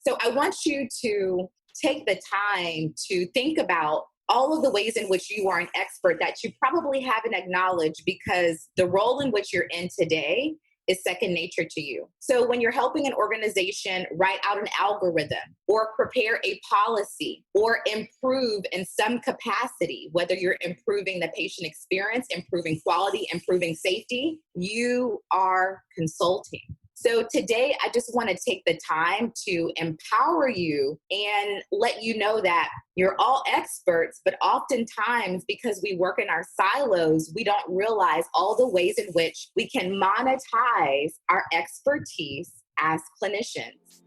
So I want you to take the time to think about all of the ways in which you are an expert that you probably haven't acknowledged because the role in which you're in today is second nature to you. So when you're helping an organization write out an algorithm or prepare a policy or improve in some capacity, whether you're improving the patient experience, improving quality, improving safety, you are consulting. So today, I just want to take the time to empower you and let you know that you're all experts, but oftentimes because we work in our silos, we don't realize all the ways in which we can monetize our expertise as clinicians.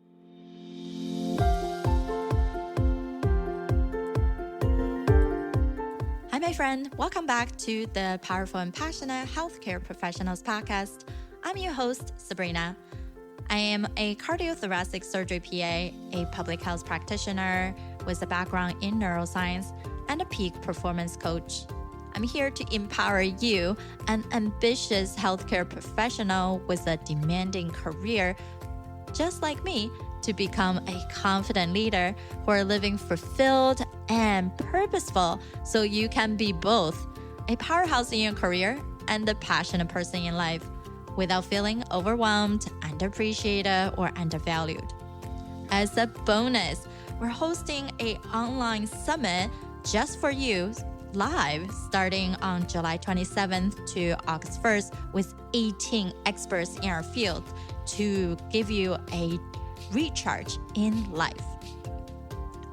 Hi, my friend. Welcome back to the Powerful and Passionate Healthcare Professionals podcast. I'm your host, Sabrina. I am a cardiothoracic surgery PA, a public health practitioner with a background in neuroscience, and a peak performance coach. I'm here to empower you, an ambitious healthcare professional with a demanding career, just like me, to become a confident leader who are living fulfilled and purposeful so you can be both a powerhouse in your career and a passionate person in life, without feeling overwhelmed, underappreciated, or undervalued. As a bonus, we're hosting an online summit just for you, live, starting on July 27th to August 1st, with 18 experts in our field to give you a recharge in life.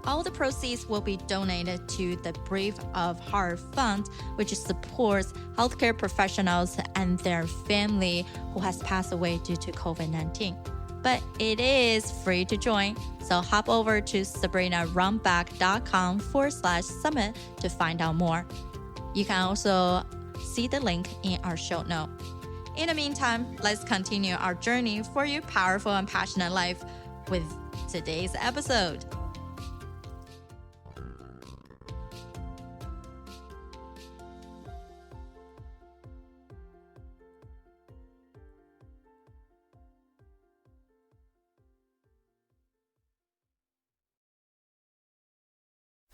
All the proceeds will be donated to the Brave of Heart Fund, which supports healthcare professionals and their family who has passed away due to COVID-19. But it is free to join, so hop over to sabrinarumback.com/summit to find out more. You can also see the link in our show note. In the meantime, let's continue our journey for your powerful and passionate life with today's episode.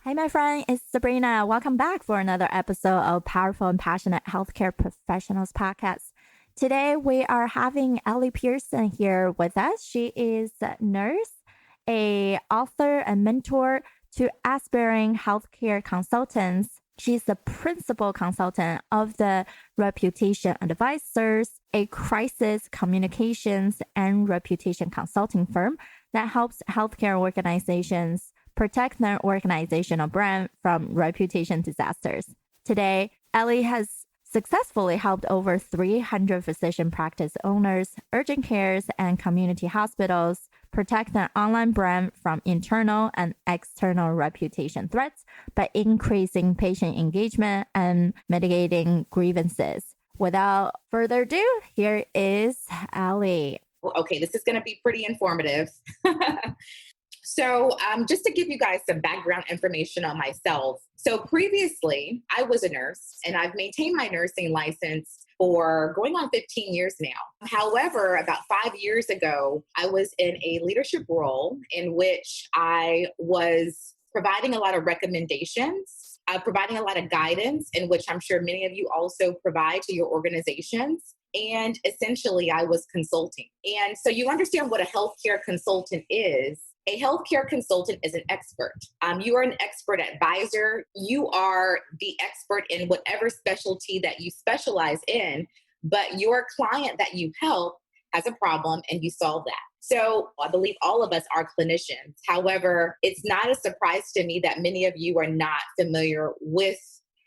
Hi, my friend, it's Sabrina. Welcome back for another episode of Powerful and Passionate Healthcare Professionals podcast. Today, we are having Elle Pierson here with us. She is a nurse, an author, and mentor to aspiring healthcare consultants. She's the principal consultant of the Reputation Advisors, a crisis communications and reputation consulting firm that helps healthcare organizations protect their organizational brand from reputation disasters. Today, Elle has successfully helped over 300 physician practice owners, urgent cares, and community hospitals protect their online brand from internal and external reputation threats by increasing patient engagement and mitigating grievances. Without further ado, here is Elle. Okay, this is going to be pretty informative. So just to give you guys some background information on myself. So previously, I was a nurse, and I've maintained my nursing license for going on 15 years now. However, about 5 years ago, I was in a leadership role in which I was providing a lot of recommendations, providing a lot of guidance, in which I'm sure many of you also provide to your organizations. And essentially, I was consulting. And so you understand what a healthcare consultant is. A healthcare consultant is an expert. You are an expert advisor. You are the expert in whatever specialty that you specialize in, but your client that you help has a problem and you solve that. So I believe all of us are clinicians. However, it's not a surprise to me that many of you are not familiar with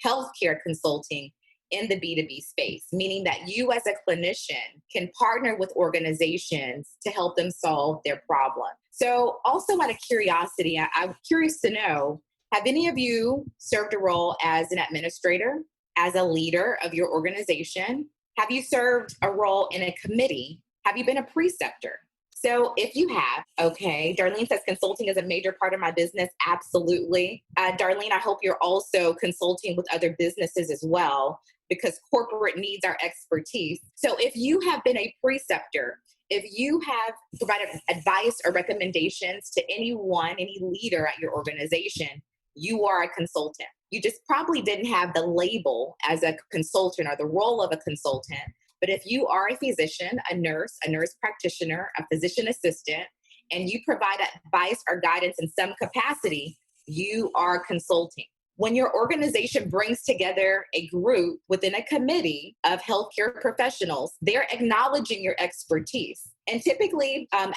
healthcare consulting in the B2B space, meaning that you as a clinician can partner with organizations to help them solve their problem. So also out of curiosity, I'm curious to know, have any of you served a role as an administrator, as a leader of your organization? Have you served a role in a committee? Have you been a preceptor? So if you have, okay, Darlene says consulting is a major part of my business. Absolutely. Darlene, I hope you're also consulting with other businesses as well, because corporate needs our expertise. So if you have been a preceptor, If you have provided advice or recommendations to anyone, any leader at your organization, you are a consultant. You just probably didn't have the label as a consultant or the role of a consultant. But if you are a physician, a nurse practitioner, a physician assistant, and you provide advice or guidance in some capacity, you are consulting. When your organization brings together a group within a committee of healthcare professionals, they're acknowledging your expertise. And typically at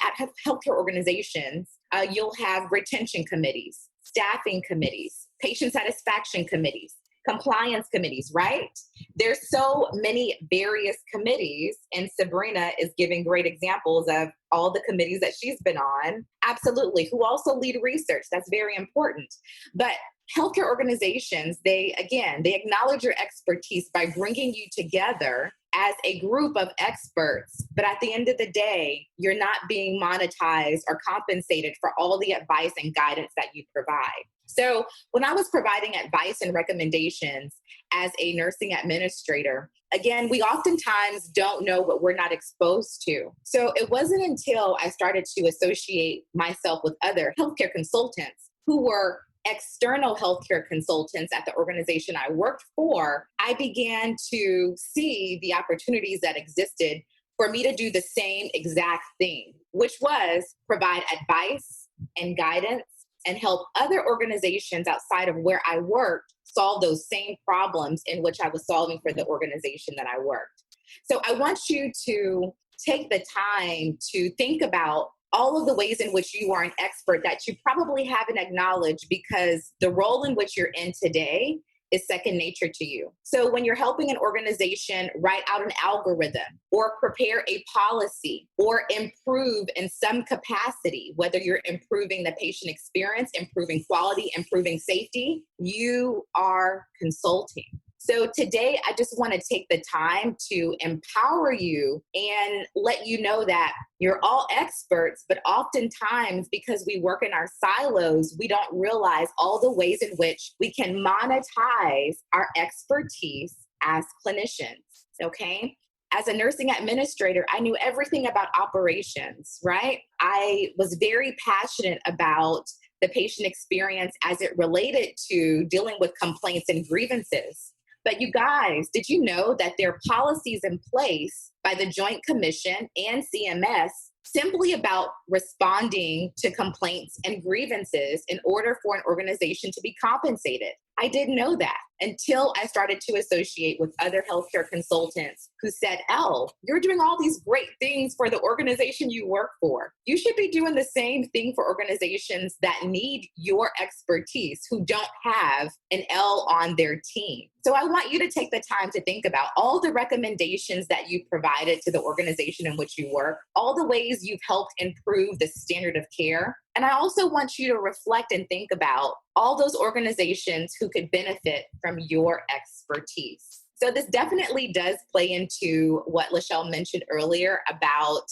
healthcare organizations, you'll have retention committees, staffing committees, patient satisfaction committees, compliance committees, right? There's so many various committees, and Sabrina is giving great examples of all the committees that she's been on. Absolutely. Who also lead research. That's very important. But healthcare organizations, they acknowledge your expertise by bringing you together as a group of experts. But at the end of the day, you're not being monetized or compensated for all the advice and guidance that you provide. So when I was providing advice and recommendations as a nursing administrator, again, we oftentimes don't know what we're not exposed to. So it wasn't until I started to associate myself with other healthcare consultants who were external healthcare consultants at the organization I worked for, I began to see the opportunities that existed for me to do the same exact thing, which was provide advice and guidance and help other organizations outside of where I worked solve those same problems in which I was solving for the organization that I worked. So I want you to take the time to think about all of the ways in which you are an expert that you probably haven't acknowledged because the role in which you're in today is second nature to you. So when you're helping an organization write out an algorithm or prepare a policy or improve in some capacity, whether you're improving the patient experience, improving quality, improving safety, you are consulting. So today, I just want to take the time to empower you and let you know that you're all experts, but oftentimes because we work in our silos, we don't realize all the ways in which we can monetize our expertise as clinicians, okay? As a nursing administrator, I knew everything about operations, right? I was very passionate about the patient experience as it related to dealing with complaints and grievances. But you guys, did you know that there are policies in place by the Joint Commission and CMS simply about responding to complaints and grievances in order for an organization to be compensated? I didn't know that until I started to associate with other healthcare consultants who said, Elle, you're doing all these great things for the organization you work for. You should be doing the same thing for organizations that need your expertise, who don't have an Elle on their team. So I want you to take the time to think about all the recommendations that you provided to the organization in which you work, all the ways you've helped improve the standard of care. And I also want you to reflect and think about all those organizations who could benefit from your expertise. So this definitely does play into what Lachelle mentioned earlier about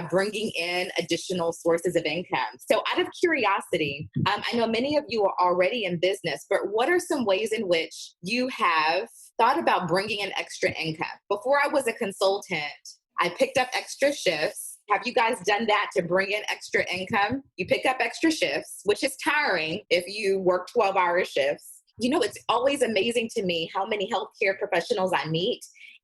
bringing in additional sources of income. So out of curiosity, I know many of you are already in business, but what are some ways in which you have thought about bringing in extra income? Before I was a consultant, I picked up extra shifts. Have you guys done that to bring in extra income? You pick up extra shifts, which is tiring if you work 12-hour shifts. You know, it's always amazing to me how many healthcare professionals I meet,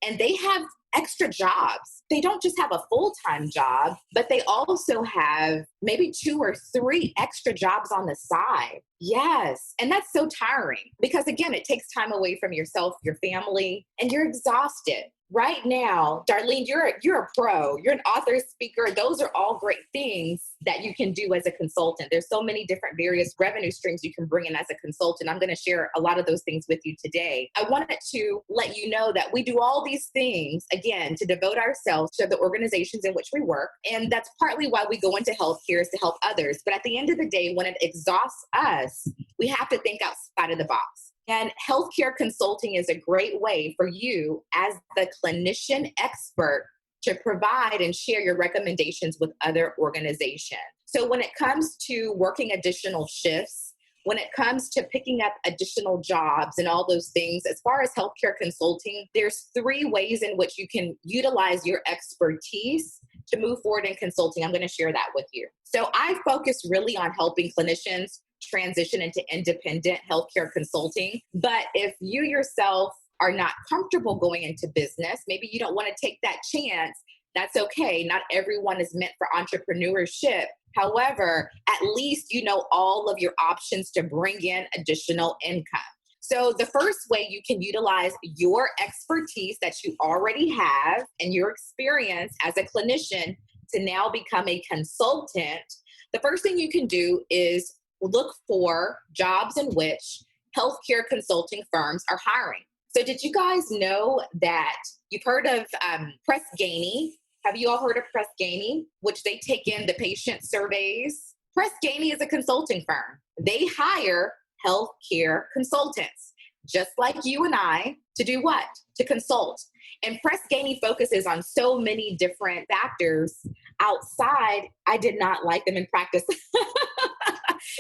and they have extra jobs. They don't just have a full-time job, but they also have maybe 2 or 3 extra jobs on the side. Yes. And that's so tiring because, again, it takes time away from yourself, your family, and you're exhausted. Right now, Darlene, you're a pro. You're an author, speaker. Those are all great things that you can do as a consultant. There's so many different various revenue streams you can bring in as a consultant. I'm going to share a lot of those things with you today. I wanted to let you know that we do all these things, again, to devote ourselves to the organizations in which we work. And that's partly why we go into healthcare, is to help others. But at the end of the day, when it exhausts us, we have to think outside of the box. And healthcare consulting is a great way for you as the clinician expert to provide and share your recommendations with other organizations. So when it comes to working additional shifts, when it comes to picking up additional jobs and all those things, as far as healthcare consulting, there's 3 ways in which you can utilize your expertise to move forward in consulting, I'm going to share that with you. So I focus really on helping clinicians transition into independent healthcare consulting. But if you yourself are not comfortable going into business, maybe you don't want to take that chance, that's okay. Not everyone is meant for entrepreneurship. However, at least you know all of your options to bring in additional income. So the first way you can utilize your expertise that you already have and your experience as a clinician to now become a consultant, the first thing you can do is look for jobs in which healthcare consulting firms are hiring. So did you guys know that you've heard of Press Ganey? Have you all heard of Press Ganey, which they take in the patient surveys? Press Ganey is a consulting firm. They hire healthcare consultants, just like you and I, to do what? To consult. And Press Ganey focuses on so many different factors outside. I did not like them in practice.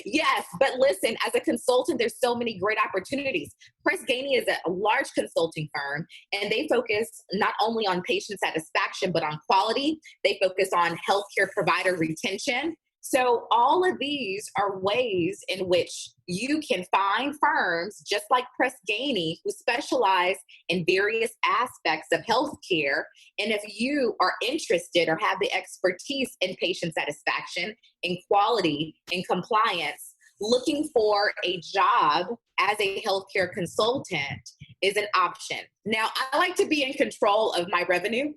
Yes, but listen, as a consultant, there's so many great opportunities. Press Ganey is a large consulting firm, and they focus not only on patient satisfaction, but on quality. They focus on healthcare provider retention. So all of these are ways in which you can find firms just like Press Ganey who specialize in various aspects of healthcare. And if you are interested or have the expertise in patient satisfaction, in quality, in compliance, looking for a job as a healthcare consultant is an option. Now, I like to be in control of my revenue.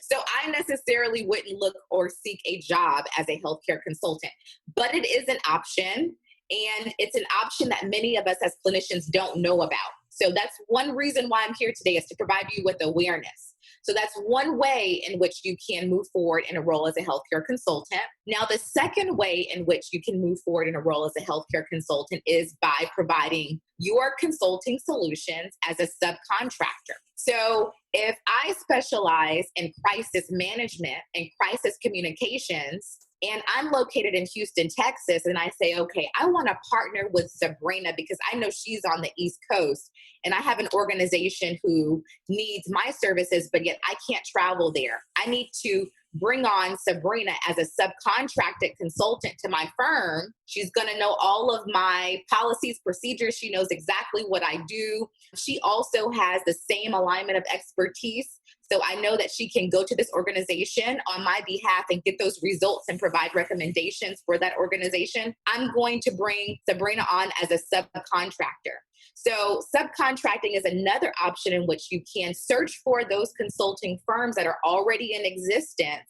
So I necessarily wouldn't look or seek a job as a healthcare consultant, but it is an option, and it's an option that many of us as clinicians don't know about. So that's one reason why I'm here today, is to provide you with awareness. So that's one way in which you can move forward in a role as a healthcare consultant. Now, the second way in which you can move forward in a role as a healthcare consultant is by providing your consulting solutions as a subcontractor. So if I specialize in crisis management and crisis communications, and I'm located in Houston, Texas, and I say, okay, I want to partner with Sabrina because I know she's on the East Coast, and I have an organization who needs my services, but yet I can't travel there. I need to bring on Sabrina as a subcontracted consultant to my firm. She's going to know all of my policies, procedures. She knows exactly what I do. She also has the same alignment of expertise. So I know that she can go to this organization on my behalf and get those results and provide recommendations for that organization. I'm going to bring Sabrina on as a subcontractor. So subcontracting is another option in which you can search for those consulting firms that are already in existence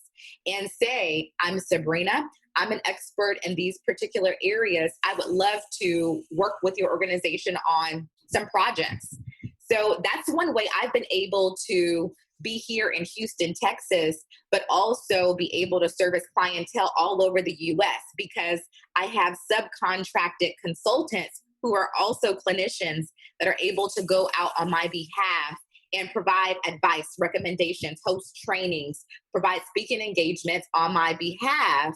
and say, I'm Sabrina, I'm an expert in these particular areas. I would love to work with your organization on some projects. So that's one way I've been able to be here in Houston, Texas, but also be able to service clientele all over the US because I have subcontracted consultants who are also clinicians that are able to go out on my behalf and provide advice, recommendations, host trainings, provide speaking engagements on my behalf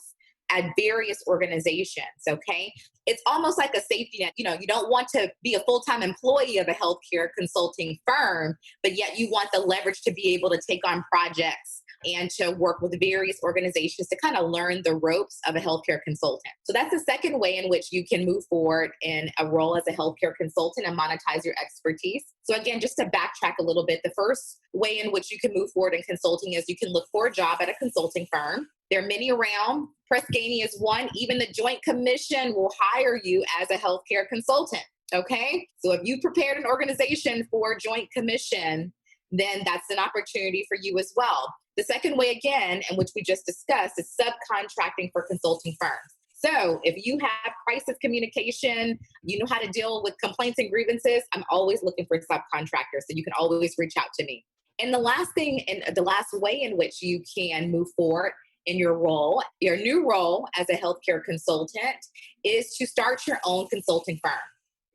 at various organizations, okay? It's almost like a safety net. You know, you don't want to be a full-time employee of a healthcare consulting firm, but yet you want the leverage to be able to take on projects and to work with various organizations to kind of learn the ropes of a healthcare consultant. So that's the second way in which you can move forward in a role as a healthcare consultant and monetize your expertise. So again, just to backtrack a little bit, the first way in which you can move forward in consulting is you can look for a job at a consulting firm. There are many around. Press Ganey is one. Even the Joint Commission will hire you as a healthcare consultant, okay? So if you prepared an organization for Joint Commission, then that's an opportunity for you as well. The second way, again, and which we just discussed, is subcontracting for consulting firms. So if you have crisis communication, you know how to deal with complaints and grievances, I'm always looking for subcontractors, so you can always reach out to me. And the last thing, and the last way in which you can move forward in your role, your new role as a healthcare consultant, is to start your own consulting firm.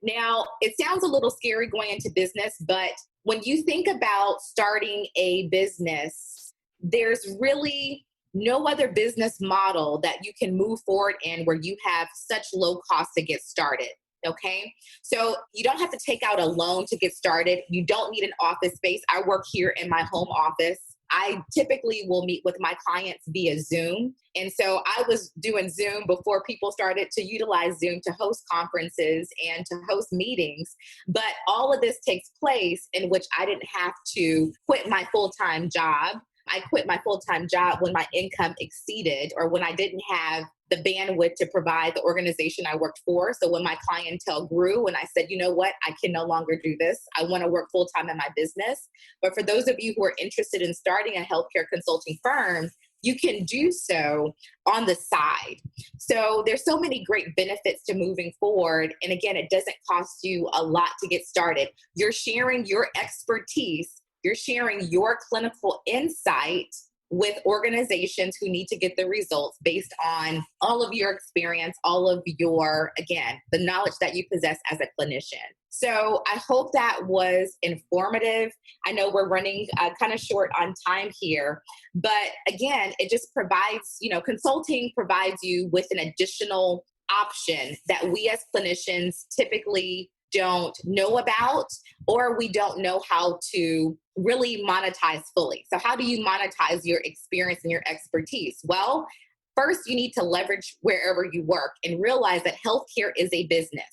Now, it sounds a little scary going into business, but when you think about starting a business, there's really no other business model that you can move forward in where you have such low cost to get started. Okay. So you don't have to take out a loan to get started. You don't need an office space. I work here in my home office. I typically will meet with my clients via Zoom. And so I was doing Zoom before people started to utilize Zoom to host conferences and to host meetings. But all of this takes place in which I didn't have to quit my full-time job. I quit my full-time job when my income exceeded or when I didn't have the bandwidth to provide the organization I worked for. So when my clientele grew and I said, you know what, I can no longer do this. I want to work full-time in my business. But for those of you who are interested in starting a healthcare consulting firm, you can do so on the side. So there's so many great benefits to moving forward. And again, it doesn't cost you a lot to get started. You're sharing your expertise. You're sharing your clinical insight with organizations who need to get the results based on all of your experience, all of your, again, the knowledge that you possess as a clinician. So I hope that was informative. I know we're running kind of short on time here, but again, it just provides, consulting provides you with an additional option that we as clinicians typically don't know about, or we don't know how to really monetize fully. So how do you monetize your experience and your expertise? Well, first you need to leverage wherever you work and realize that healthcare is a business.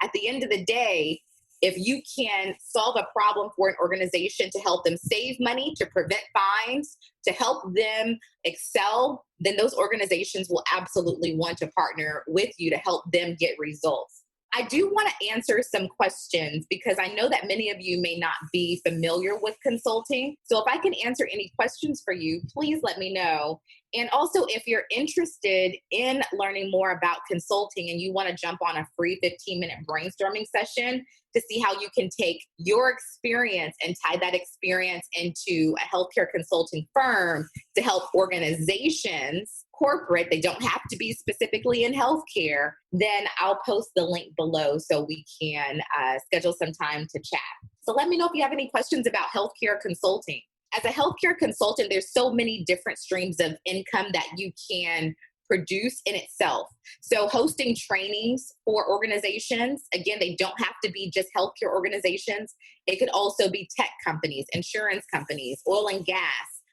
At the end of the day, if you can solve a problem for an organization to help them save money, to prevent fines, to help them excel, then those organizations will absolutely want to partner with you to help them get results. I do want to answer some questions because I know that many of you may not be familiar with consulting. So if I can answer any questions for you, please let me know. And also, if you're interested in learning more about consulting and you want to jump on a free 15-minute brainstorming session to see how you can take your experience and tie that experience into a healthcare consulting firm to help organizations, corporate, they don't have to be specifically in healthcare, then I'll post the link below so we can schedule some time to chat. So let me know if you have any questions about healthcare consulting. As a healthcare consultant, there's so many different streams of income that you can produce in itself. So hosting trainings for organizations, again, they don't have to be just healthcare organizations. It could also be tech companies, insurance companies, oil and gas.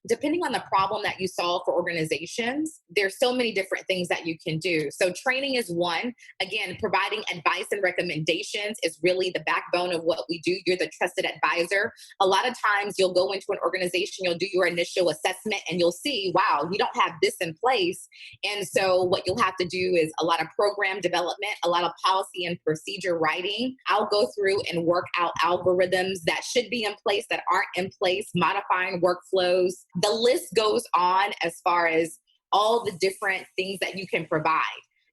Depending on the problem that you solve for organizations, there's so many different things that you can do. So training is one. Again, providing advice and recommendations is really the backbone of what we do. You're the trusted advisor. A lot of times you'll go into an organization, you'll do your initial assessment and you'll see, wow, you don't have this in place. And so what you'll have to do is a lot of program development, a lot of policy and procedure writing. I'll go through and work out algorithms that should be in place that aren't in place, modifying workflows. The list goes on as far as all the different things that you can provide.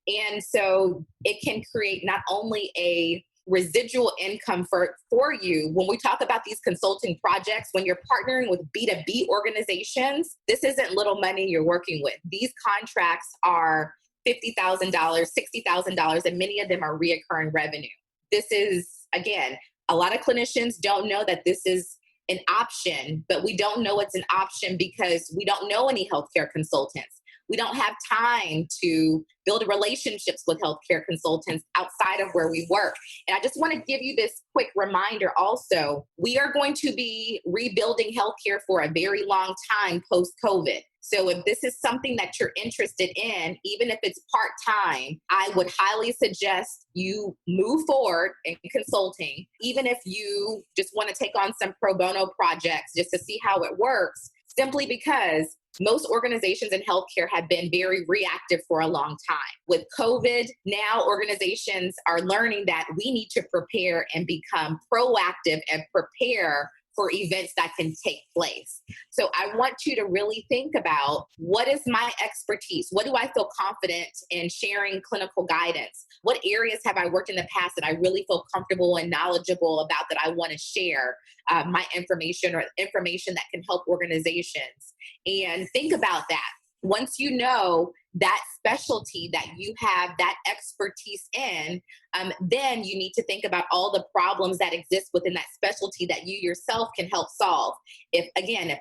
And so it can create not only a residual income for you. When we talk about these consulting projects, when you're partnering with B2B organizations, this isn't little money you're working with. These contracts are $50,000, $60,000, and many of them are reoccurring revenue. This is, again, a lot of clinicians don't know that this is an option, but we don't know it's an option because we don't know any healthcare consultants. We don't have time to build relationships with healthcare consultants outside of where we work. And I just want to give you this quick reminder also. We are going to be rebuilding healthcare for a very long time post-COVID. So if this is something that you're interested in, even if it's part-time, I would highly suggest you move forward in consulting, even if you just want to take on some pro bono projects just to see how it works, simply because most organizations in healthcare have been very reactive for a long time. With COVID, now organizations are learning that we need to prepare and become proactive and prepare for events that can take place. So I want you to really think about, what is my expertise? What do I feel confident in sharing clinical guidance? What areas have I worked in the past that I really feel comfortable and knowledgeable about that I want to share my information or information that can help organizations? And think about that. Once you know that specialty that you have that expertise in, then you need to think about all the problems that exist within that specialty that you yourself can help solve. If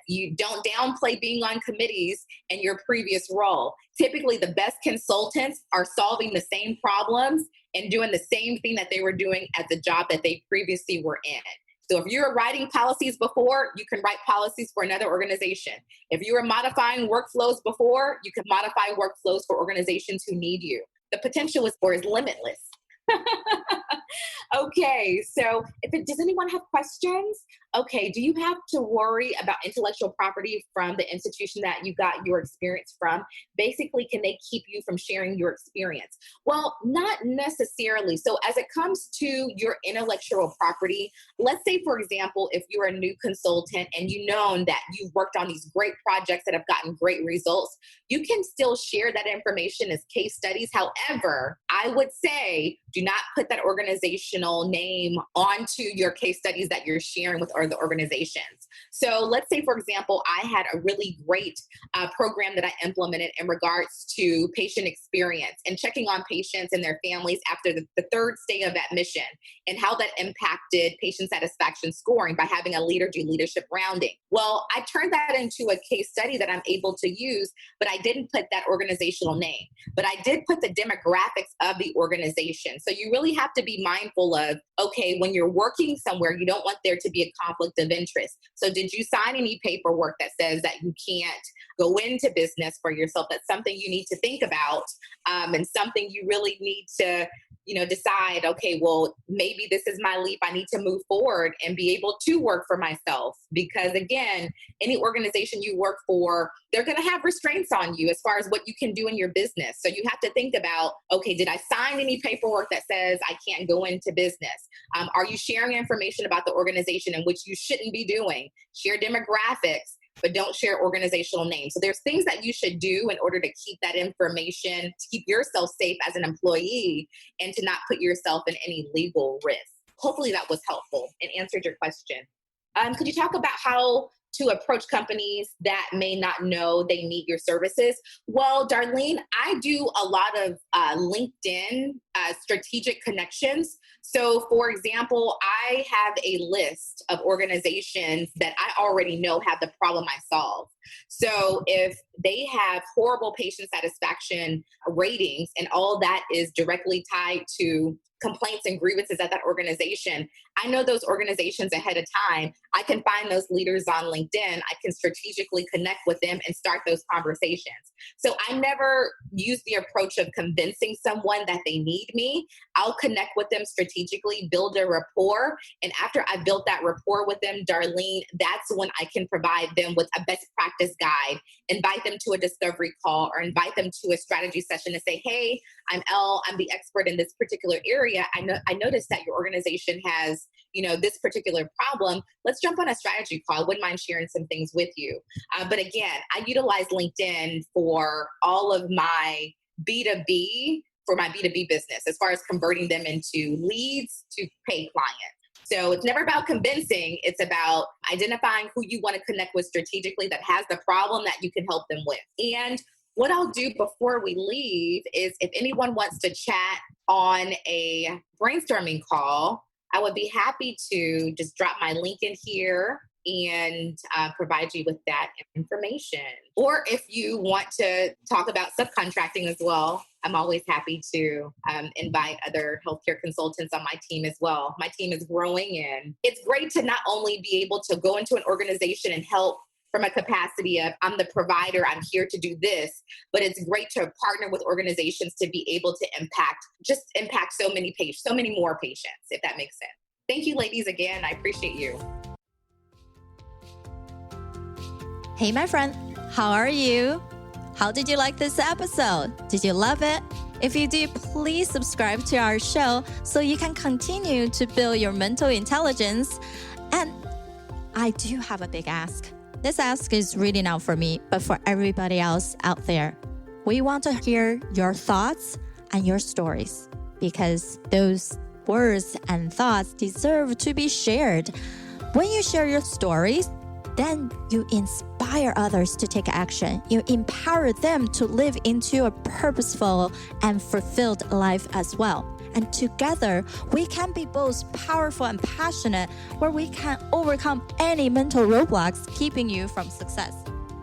you don't downplay being on committees in your previous role, typically the best consultants are solving the same problems and doing the same thing that they were doing at the job that they previously were in. So if you were writing policies before, you can write policies for another organization. If you were modifying workflows before, you can modify workflows for organizations who need you. The potential is limitless. Okay, so does anyone have questions? Okay, do you have to worry about intellectual property from the institution that you got your experience from? Basically, can they keep you from sharing your experience? Well, not necessarily. So as it comes to your intellectual property, let's say, for example, if you're a new consultant and you know that you've worked on these great projects that have gotten great results, you can still share that information as case studies. However, I would say do not put that organizational name onto your case studies that you're sharing with other organizations. So let's say, for example, I had a really great program that I implemented in regards to patient experience and checking on patients and their families after the third stay of admission, and how that impacted patient satisfaction scoring by having a leader do leadership rounding. Well, I turned that into a case study that I'm able to use, but I didn't put that organizational name. But I did put the demographics of the organization. So you really have to be mindful of, okay, when you're working somewhere, you don't want there to be a conflict of interest. So did you sign any paperwork that says that you can't go into business for yourself? That's something you need to think about, and something you really need to decide, okay, well, maybe this is my leap. I need to move forward and be able to work for myself. Because again, any organization you work for, they're going to have restraints on you as far as what you can do in your business. So you have to think about, okay, did I sign any paperwork that says I can't go into business? Are you sharing information about the organization in which you shouldn't be doing? Share demographics, but don't share organizational names. So there's things that you should do in order to keep that information, to keep yourself safe as an employee, and to not put yourself in any legal risk. Hopefully that was helpful and answered your question. Could you talk about how to approach companies that may not know they need your services? Well, Darlene, I do a lot of LinkedIn strategic connections. So for example, I have a list of organizations that I already know have the problem I solve. So if they have horrible patient satisfaction ratings and all that is directly tied to complaints and grievances at that organization, I know those organizations ahead of time. I can find those leaders on LinkedIn. I can strategically connect with them and start those conversations. So I never use the approach of convincing someone that they need me. I'll connect with them strategically, build a rapport. And after I built that rapport with them, Darlene, that's when I can provide them with a best practice guide, invite them to a discovery call, or invite them to a strategy session and say, hey, I'm Elle, I'm the expert in this particular area. I noticed that your organization has, this particular problem. Let's jump on a strategy call. I wouldn't mind sharing some things with you. But again, I utilize LinkedIn for all of my B2B, for my B2B business, as far as converting them into leads to paid clients. So it's never about convincing. It's about identifying who you want to connect with strategically that has the problem that you can help them with. And what I'll do before we leave is, if anyone wants to chat on a brainstorming call, I would be happy to just drop my link in here and provide you with that information. Or if you want to talk about subcontracting as well, I'm always happy to invite other healthcare consultants on my team as well. My team is growing, and it's great to not only be able to go into an organization and help from a capacity of, I'm the provider, I'm here to do this, but it's great to partner with organizations to be able to impact so many patients, so many more patients, if that makes sense. Thank you, ladies, again. I appreciate you. Hey, my friend, how are you? How did you like this episode? Did you love it? If you do, please subscribe to our show so you can continue to build your mental intelligence. And I do have a big ask. This ask is really not for me, but for everybody else out there. We want to hear your thoughts and your stories, because those words and thoughts deserve to be shared. When you share your stories, then you inspire others to take action. You empower them to live into a purposeful and fulfilled life as well. And together, we can be both powerful and passionate, where we can overcome any mental roadblocks keeping you from success.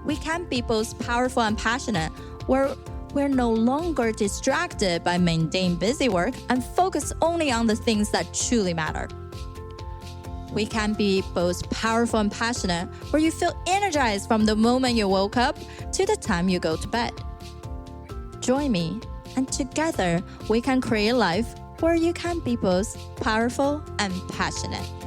We can be both powerful and passionate, where we're no longer distracted by mundane busy work and focus only on the things that truly matter. we can be both powerful and passionate, where you feel energized from the moment you woke up to the time you go to bed. Join me, and together we can create a life where you can be both powerful and passionate.